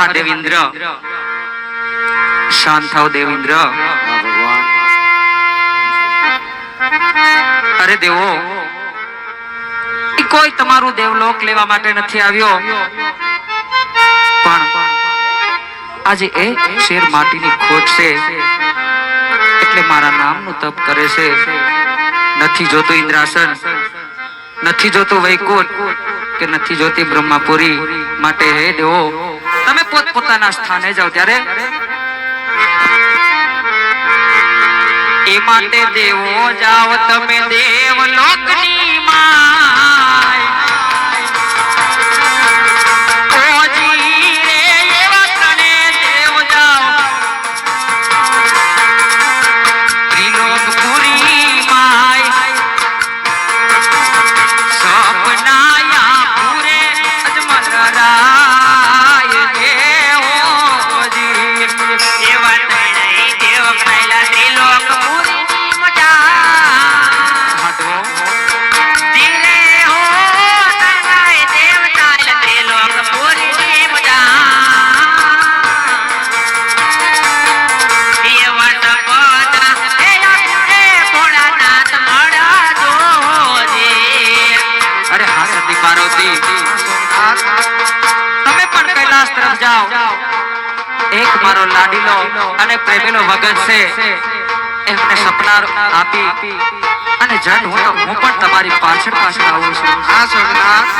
હા દેવેન્દ્ર, શાંત થાઓ દેવેન્દ્ર. અરે દેવો, કોઈ તમારું દેવલોક લેવા માટે નથી આવ્યો, પણ આજે એક શેર માટીની ખોટ છે એટલે મારા નામનું તપ કરે છે. નથી જોતું ઇન્દ્રાસન, નથી જોતું વૈકુંઠ કે નથી જોતી બ્રહ્માપુરી. માટે હે દેવો, તમે પોતપોતાના સ્થાને જાઓ. ત્યારે એ માટે દેવો જાઓ તમે દેવલોકની માય. ઓજી રે એવા તને દેવ જાઓ ત્રિલોકપુરી માય. સપનાયા પૂરે અજમલ રાય દેવોજી એવા તને દેવ કૈલા ત્રિલોકપુરી તમે પણ કૈલાસ તરફ જાઓ. એક મારો લાડીલો અને પ્રેમીલો ભગત છે, એમને સપના આપી અને જન હું પણ તમારી પાછળ પાછળ આવું છું. હા સોમનાથ.